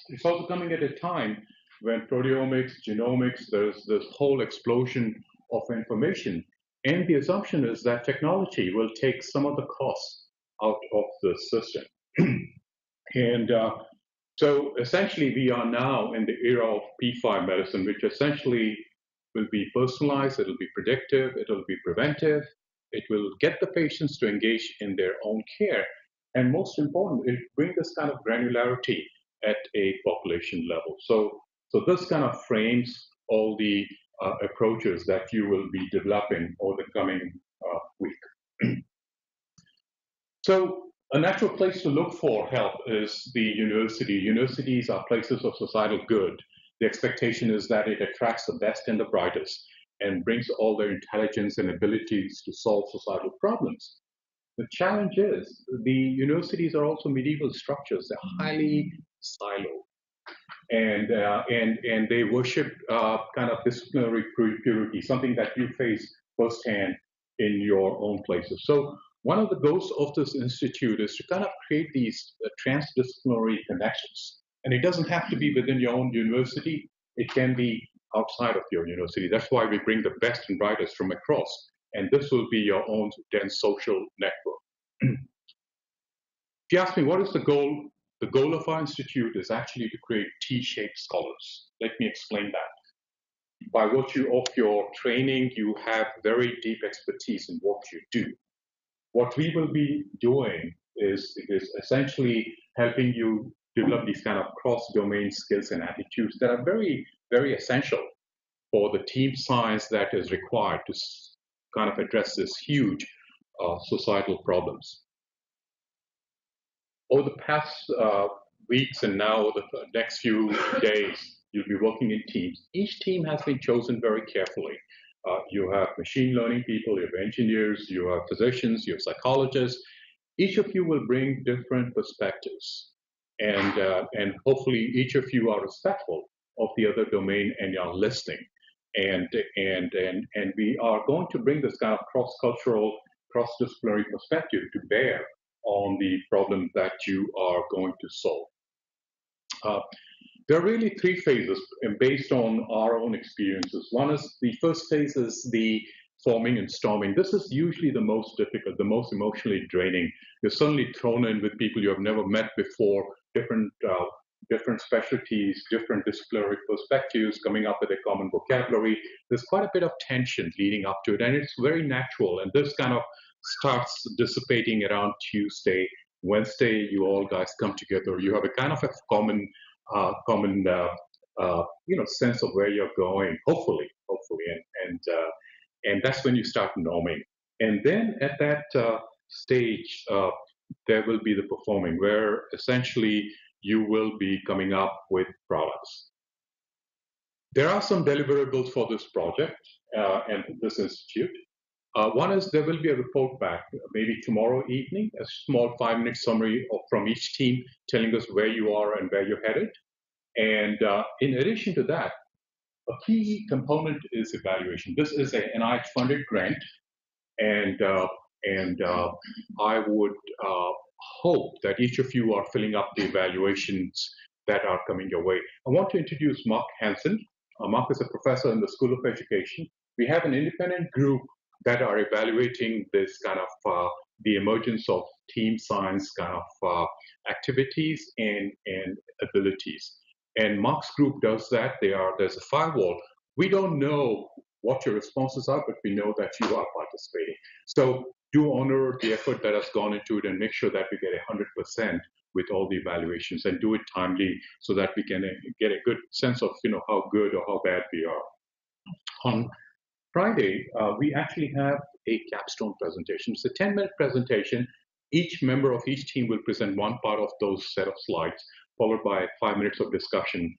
it's also coming at a time when proteomics, genomics, there's this whole explosion of information. And the assumption is that technology will take some of the costs out of the system. and so essentially, we are now in the era of P5 medicine, which essentially will be personalized, it'll be predictive, it'll be preventive, it will get the patients to engage in their own care. And most important, it brings this kind of granularity at a population level. So this kind of frames all the approaches that you will be developing over the coming week. So a natural place to look for help is the university. Universities are places of societal good. The expectation is that it attracts the best and the brightest and brings all their intelligence and abilities to solve societal problems. The challenge is the universities are also medieval structures. They're highly siloed, and they worship kind of disciplinary purity, something that you face firsthand in your own places. So one of the goals of this institute is to kind of create these transdisciplinary connections. And it doesn't have to be within your own university. It can be outside of your university. That's why we bring the best and brightest from across. And this will be your own dense social network. If you ask me, what is the goal? The goal of our institute is actually to create T-shaped scholars. Let me explain that. By virtue of your training, you have very deep expertise in what you do. What we will be doing is essentially helping you develop these kind of cross-domain skills and attitudes that are very, very essential for the team science that is required to kind of address this huge societal problems. Over the past weeks and now the next few days, you'll be working in teams. Each team has been chosen very carefully. You have machine learning people, you have engineers, you have physicians, you have psychologists. Each of you will bring different perspectives. And hopefully each of you are respectful of the other domain and are listening. And we are going to bring this kind of cross-cultural, cross-disciplinary perspective to bear on the problem that you are going to solve. There are really three phases based on our own experiences. One is the first phase is the forming and storming. This is usually the most difficult, the most emotionally draining. You're suddenly thrown in with people you have never met before, different specialties, different disciplinary perspectives, coming up with a common vocabulary. There's quite a bit of tension leading up to it, and it's very natural. And this kind of starts dissipating around Tuesday. Wednesday, you all guys come together. You have a kind of a common sense of where you're going, hopefully, and that's when you start norming. And then at that stage, there will be the performing, where essentially you will be coming up with products. There are some deliverables for this project and this institute. One is there will be a report back, maybe tomorrow evening, a small 5-minute summary from each team telling us where you are and where you're headed. And in addition to that, a key component is evaluation. This is an NIH-funded grant, and I would hope that each of you are filling up the evaluations that are coming your way. I want to introduce Mark Hansen. Mark is a professor in the School of Education. We have an independent group that are evaluating this kind of the emergence of team science kind of activities and abilities. And Mark's group does that. There's a firewall. We don't know what your responses are, but we know that you are participating. So do honor the effort that has gone into it and make sure that we get 100% with all the evaluations, and do it timely so that we can get a good sense of how good or how bad we are. On Friday, we actually have a capstone presentation. It's a 10-minute presentation. Each member of each team will present one part of those set of slides, followed by 5 minutes of discussion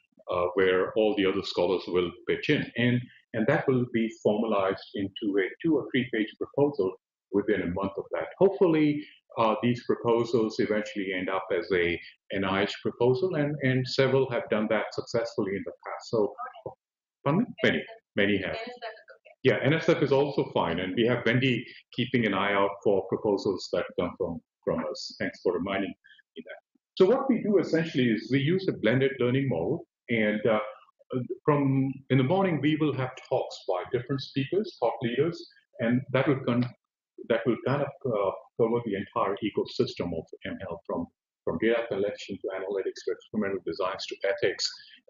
where all the other scholars will pitch in. And that will be formalized into a 2 or 3 page proposal within a month of that. Hopefully, these proposals eventually end up as a NIH proposal, and several have done that successfully in the past. So, many have. Yeah, NSF is also fine, and we have Wendy keeping an eye out for proposals that come from us. Thanks for reminding me that. So what we do essentially is we use a blended learning model, and from in the morning we will have talks by different speakers, thought leaders, and that will kind of cover the entire ecosystem of mHealth, from data collection to analytics to experimental designs to ethics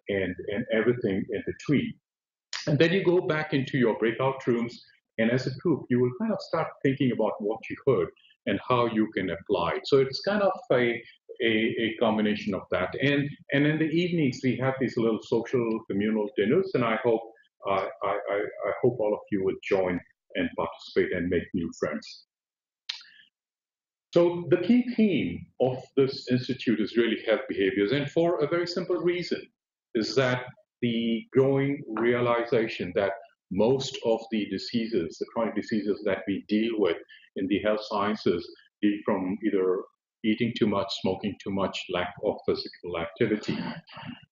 and everything in between. And then you go back into your breakout rooms, and as a group, you will kind of start thinking about what you heard and how you can apply it. So it's kind of a combination of that. And in the evenings, we have these little social communal dinners, and I hope I hope all of you will join and participate and make new friends. So the key theme of this institute is really health behaviors, and for a very simple reason, is that the growing realization that most of the diseases, the chronic diseases that we deal with in the health sciences, deal from either eating too much, smoking too much, lack of physical activity,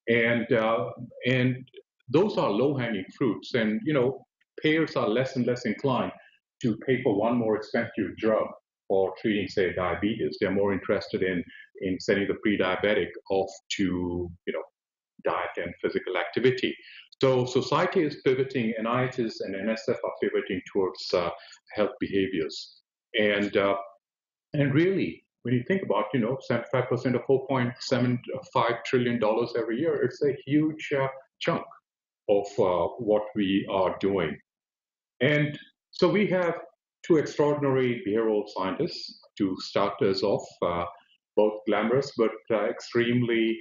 and those are low-hanging fruits. And payers are less and less inclined to pay for one more expensive drug for treating, say, diabetes. They're more interested in sending the pre-diabetic off to diet and physical activity. So society is pivoting, NIHs and NSF are pivoting towards health behaviors. And really, when you think about 75% of $4.75 trillion every year, it's a huge chunk of what we are doing. And so we have two extraordinary behavioral scientists to start us off, both glamorous but extremely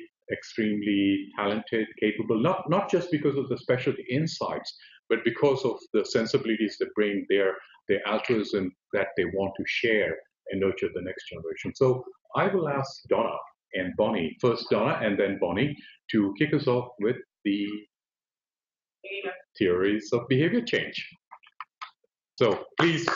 talented, capable, not just because of the specialty insights, but because of the sensibilities they bring, their altruism that they want to share and nurture the next generation. So I will ask Donna and Bonnie, first Donna and then Bonnie, to kick us off with the theories of behavior change. So please